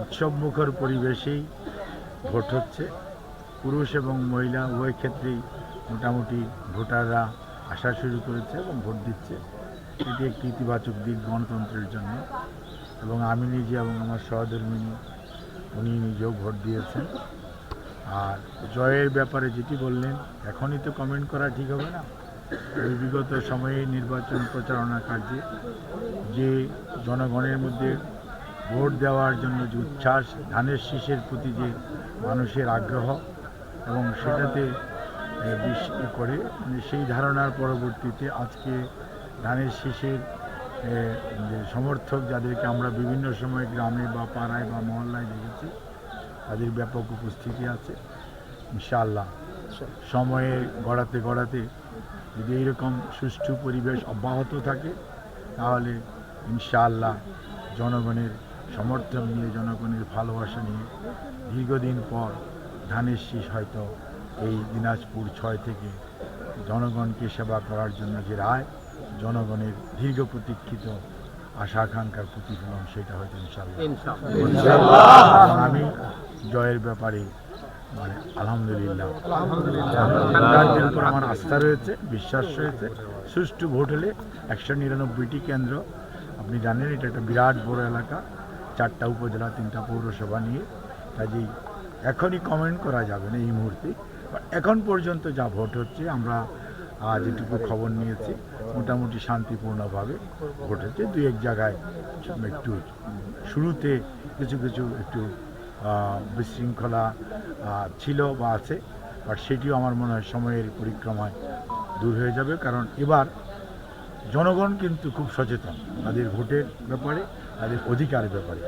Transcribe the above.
উৎসবমুখর পরিবেশেই ভোট হচ্ছে। পুরুষ এবং মহিলা উভয় ক্ষেত্রেই মোটামুটি ভোটাররা আসা শুরু করেছে এবং ভোট দিচ্ছে। এটি একটি ইতিবাচক দিক গণতন্ত্রের জন্য। এবং আমি নিজে এবং আমার সহধর্মিণী উনি নিজেও ভোট দিয়েছেন। আর জয়ের ব্যাপারে যেটি বললেন, এখনই তো কমেন্ট করা ঠিক হবে না। ওই বিগত সময়ে নির্বাচন প্রচারণা কার্যে যে জনগণের মধ্যে ভোট দেওয়ার জন্য যে উচ্ছ্বাস, ধানের শীষের প্রতি যে মানুষের আগ্রহ এবং সেটাতে করে সেই ধারণার পরবর্তীতে আজকে ধানের শীষের যে সমর্থক যাদেরকে আমরা বিভিন্ন সময় গ্রামে বা পাড়ায় বা মহল্লায় দেখেছি, তাদের ব্যাপক উপস্থিতি আছে। ইনশাআল্লাহ সময়ে গড়াতে গড়াতে যদি এইরকম সুষ্ঠু পরিবেশ অব্যাহত থাকে, তাহলে ইনশাআল্লাহ জনগণের সমর্থন নিয়ে, জনগণের ভালোবাসা নিয়ে দীর্ঘদিন পর ধানের শীষ হয়তো এই দিনাজপুর 6 থেকে জনগণকে সেবা করার জন্য যে রায়, জনগণের দীর্ঘ প্রতীক্ষিত আশা আকাঙ্ক্ষার প্রতিফলন, সেটা হয়তো ইনশাআল্লাহ। আমি জয়ের ব্যাপারে মানে আলহামদুলিল্লাহ ভোটারদের উপর আমার আস্থা রয়েছে, বিশ্বাস রয়েছে। সুষ্ঠু ভোট হলে 199টি কেন্দ্র, আপনি জানেন এটা একটা বিরাট বড় এলাকা, 4টা উপজেলা, 3টা পৌরসভা নিয়ে। কাজেই এখনই কমেন্ট করা যাবে না এই মুহূর্তে। এখন পর্যন্ত যা ভোট হচ্ছে, আমরা যেটুকু খবর নিয়েছি মোটামুটি শান্তিপূর্ণভাবে ভোট হচ্ছে। 2-1 জায়গায় একটু শুরুতে কিছু কিছু একটু বিশৃঙ্খলা ছিল বা আছে, বাট সেটিও আমার মনে হয় সময়ের পরিক্রমায় দূর হয়ে যাবে। কারণ এবার জনগণ কিন্তু খুব সচেতন তাদের ভোটের ব্যাপারে, তাদের অধিকারের ব্যাপারে।